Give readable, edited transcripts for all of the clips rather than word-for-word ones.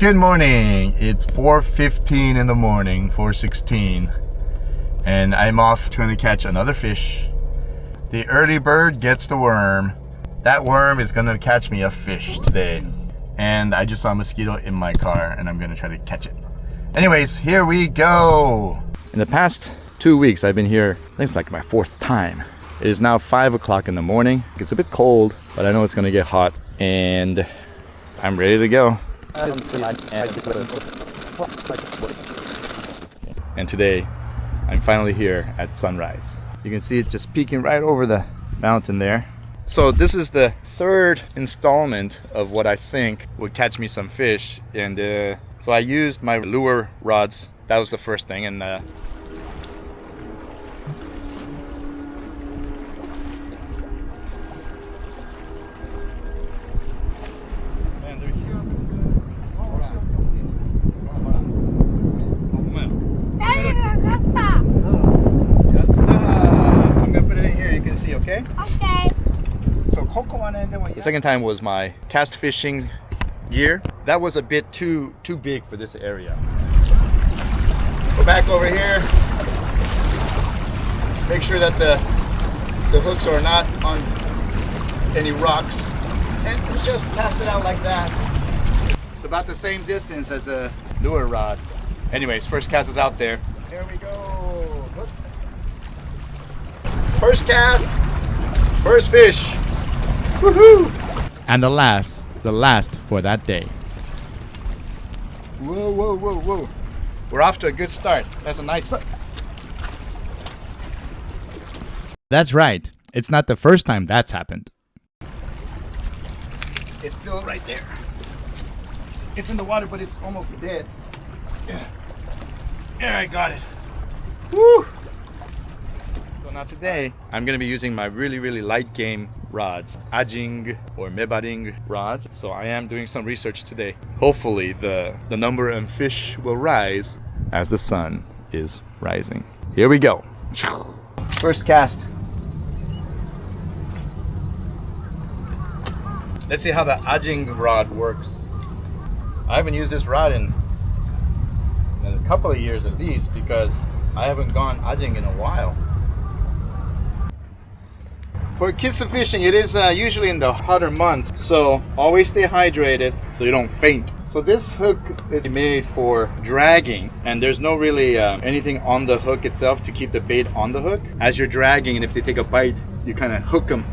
Good morning. It's 4:15 in the morning, 4:16, and I'm off trying to catch another fish. The early bird gets the worm. That worm is gonna catch me a fish today. And I just saw a mosquito in my car and I'm gonna try to catch it. Anyways, here we go. In the past 2 weeks I've been here, I think it's like my fourth time. It is now 5 o'clock in the morning. It's a bit cold, but I know it's gonna get hot and I'm ready to go. And today I'm finally here at sunrise. You can see it just peeking right over the mountain there. So this is the third installment of what I think would catch me some fish, and so I used my lure rods. That was the first thing, and okay? Okay. The second time was my cast fishing gear. That was a bit too big for this area. Go back over here. Make sure that the hooks are not on any rocks. And just cast it out like that. It's about the same distance as a lure rod. Anyways, first cast is out there. Here we go. Look. First cast. First fish. Woohoo! And the last for that day. Whoa, whoa, whoa, whoa. We're off to a good start. That's a nice start. That's right. It's not the first time that's happened. It's still right there. It's in the water, but it's almost dead. Yeah, I got it. Woo! So now today, I'm going to be using my really light game rods. Ajing or mebaring rods. So I am doing some research today. Hopefully the number of fish will rise as the sun is rising. Here we go. First cast. Let's see how the ajing rod works. I haven't used this rod in a couple of years at least because I haven't gone ajing in a while. For Kisu fishing, it is usually in the hotter months, so always stay hydrated so you don't faint. So this hook is made for dragging, and there's no really anything on the hook itself to keep the bait on the hook. As you're dragging, and if they take a bite, you kind of hook them.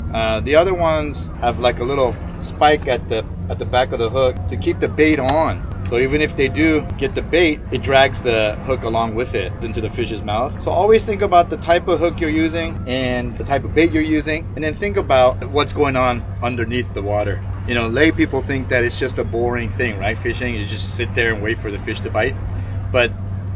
The other ones have like a little spike at the back of the hook to keep the bait on. So even if they do get the bait, it drags the hook along with it into the fish's mouth. So always think about the type of hook you're using and the type of bait you're using, and then think about what's going on underneath the water. You know, lay people think that it's just a boring thing, right? Fishing, you just sit there and wait for the fish to bite. But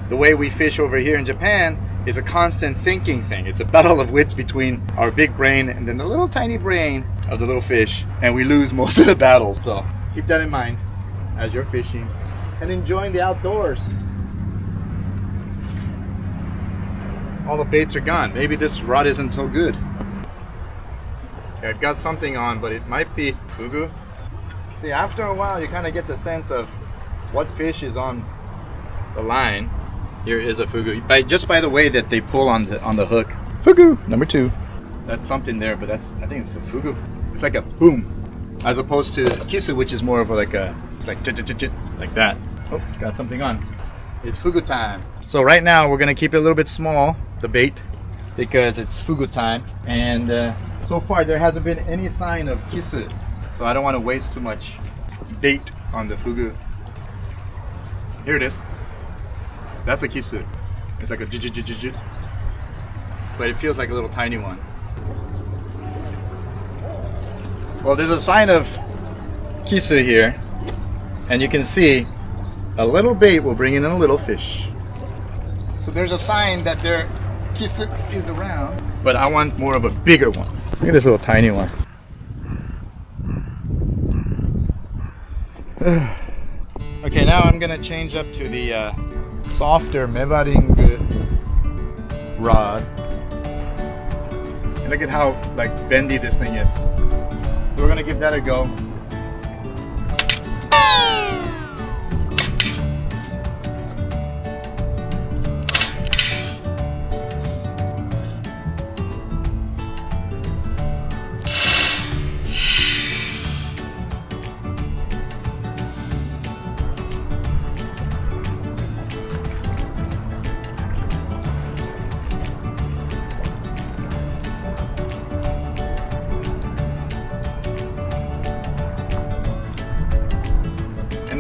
the way we fish over here in Japan is a constant thinking thing. It's a battle of wits between our big brain and then the little tiny brain of the little fish, and we lose most of the battles. So keep that in mind as you're fishing and enjoying the outdoors. All the baits are gone. Maybe this rod isn't so good. Okay, I've got something on, but it might be fugu. See, after a while you kind of get the sense of what fish is on the line. Here is a fugu. Just by the way that they pull on the hook. Fugu number 2. That's something there, but I think it's a fugu. It's like a boom, as opposed to kisu, which is more of like it's like like that. Oh, got something on. It's fugu time. So right now we're gonna keep it a little bit small, the bait, because it's fugu time, and so far there hasn't been any sign of kisu, so I don't want to waste too much bait on the fugu. Here it is. That's a kisu. It's like a but it feels like a little tiny one. Well, there's a sign of kisu here, and you can see a little bait will bring in a little fish. So there's a sign that their kisu is around, but I want more of a bigger one. Look at this little tiny one. Okay, now I'm gonna change up to the softer mebaring rod. And look at how like bendy this thing is. So we're gonna give that a go.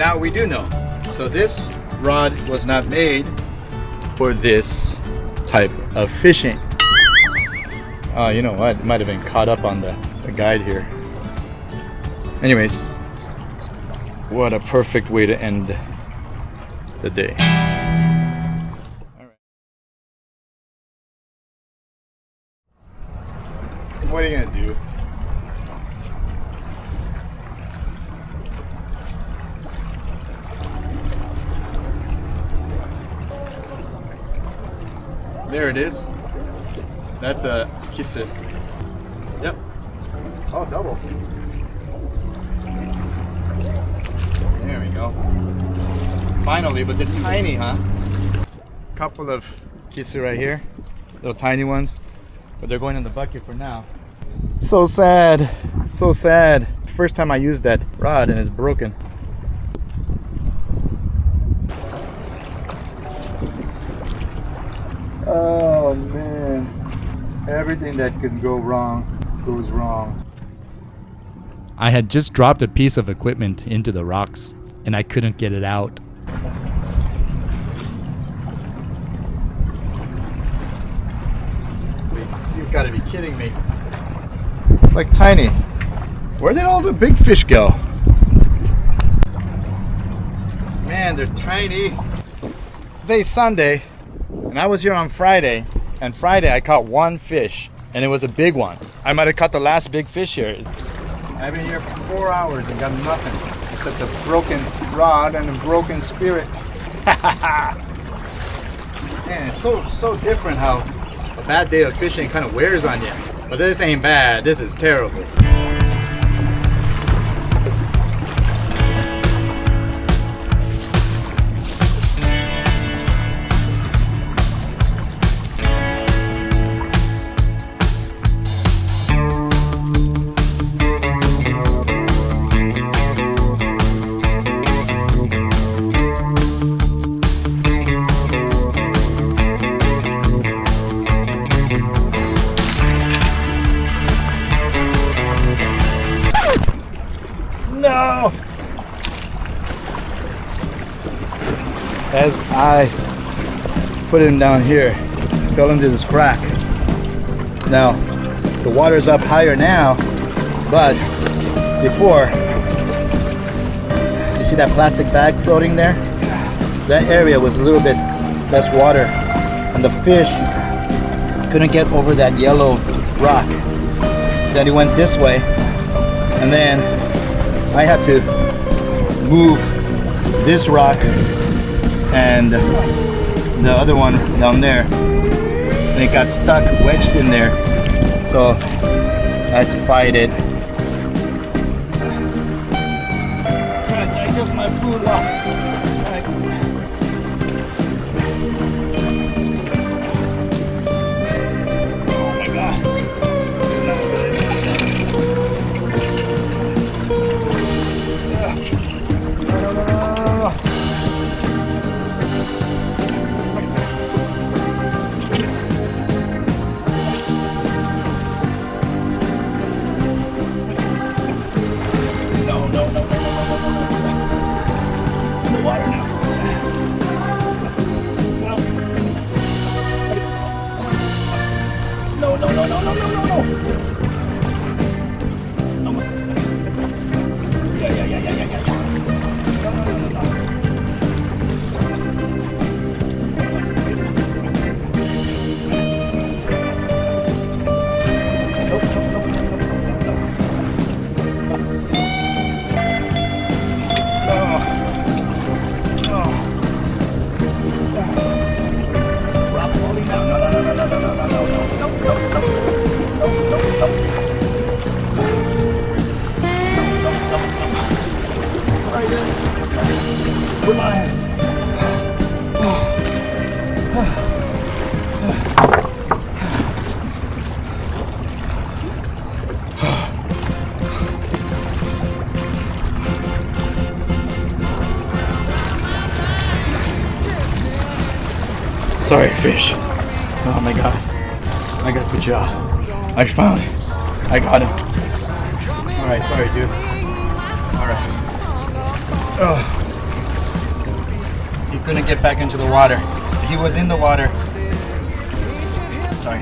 now we do know. So this rod was not made for this type of fishing. Oh, you know what? Might have been caught up on the guide here. Anyways, what a perfect way to end the day. All right. What are you gonna do? There it is. That's a Kisu. Yep. Oh, double. There we go. Finally, but they're tiny, huh? Couple of Kisu right here. Little tiny ones. But they're going in the bucket for now. So sad. So sad. First time I used that rod and it's broken. Oh man. Everything that could go wrong goes wrong. I had just dropped a piece of equipment into the rocks, and I couldn't get it out. You've got to be kidding me. It's like tiny. Where did all the big fish go? Man, they're tiny. Today's Sunday, and I was here on Friday. And Friday I caught one fish, and it was a big one. I might have caught the last big fish here. I've been here for 4 hours and got nothing except a broken rod and a broken spirit. Man, it's so different how a bad day of fishing kind of wears on you. But this ain't bad. This is terrible. No! As I put him down here, fell into this crack. Now, the water's up higher now, but before, you see that plastic bag floating there? That area was a little bit less water, and the fish couldn't get over that yellow rock. Then he went this way, and then I had to move this rock and the other one down there, and it got stuck, wedged in there, so I had to fight it. I took my food off. Oh my god. Sorry, fish. Oh my god. I got the jaw. I found it. I got him. Alright, sorry, dude. Alright. Oh. He couldn't get back into the water. He was in the water. Sorry.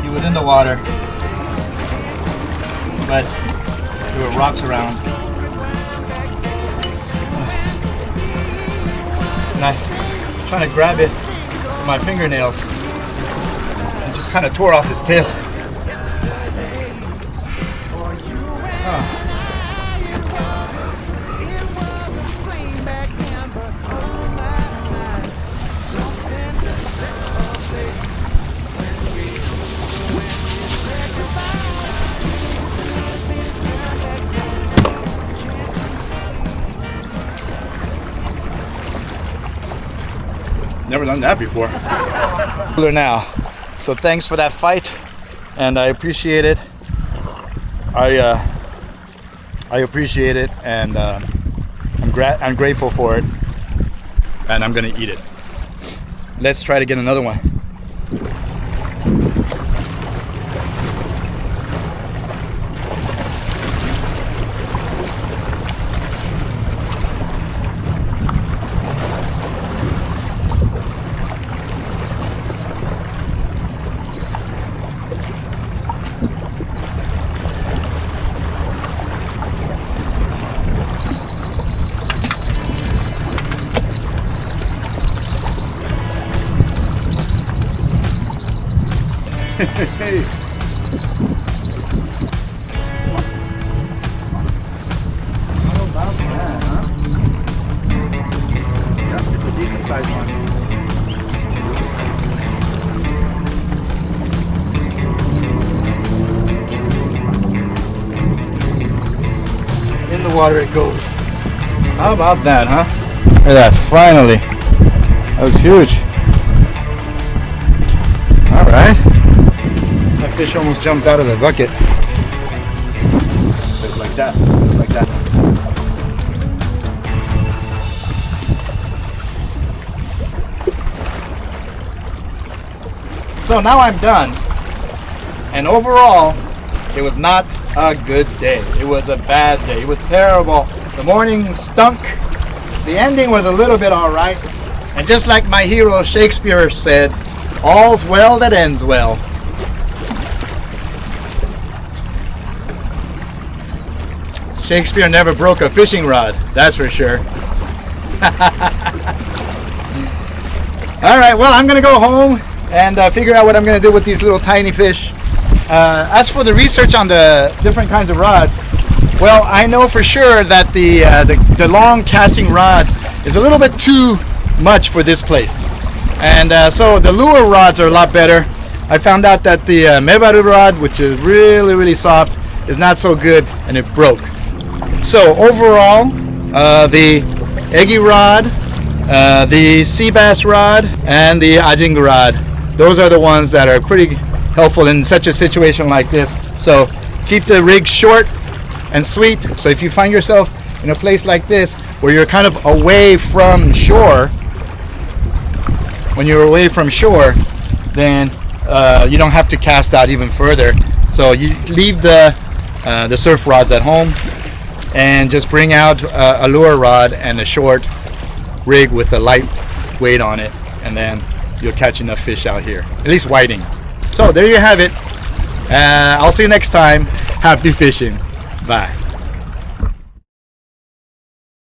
He was in the water, but there were rocks around. And I'm trying to grab it with my fingernails and just kind of tore off his tail. Oh. Never done that before. Now, so thanks for that fight, and I appreciate it. I appreciate it, and I'm grateful for it, and I'm gonna eat it. Let's try to get another one. Hey. How about that, huh? Yeah, it's a decent sized one. In the water it goes. How about that, huh? Look at that, finally. That was huge. Alright. That fish almost jumped out of the bucket. Looks like that. Looks like that. So now I'm done. And overall, it was not a good day. It was a bad day. It was terrible. The morning stunk. The ending was a little bit alright. And just like my hero Shakespeare said, all's well that ends well. Shakespeare never broke a fishing rod, that's for sure. Alright, well, I'm gonna go home and figure out what I'm gonna do with these little tiny fish. As for the research on the different kinds of rods, well, I know for sure that the long casting rod is a little bit too much for this place. And so the lure rods are a lot better. I found out that the mebaru rod, which is really, really soft, is not so good, and it broke. So overall, the eggy rod, the sea bass rod, and the ajing rod, those are the ones that are pretty helpful in such a situation like this. So keep the rig short and sweet. So if you find yourself in a place like this where you're kind of away from shore, when you're away from shore, then you don't have to cast out even further. So you leave the surf rods at home and just bring out a lure rod and a short rig with a light weight on it, and then you'll catch enough fish out here, at least whiting. So there you have it. I'll see you next time. Happy fishing. Bye.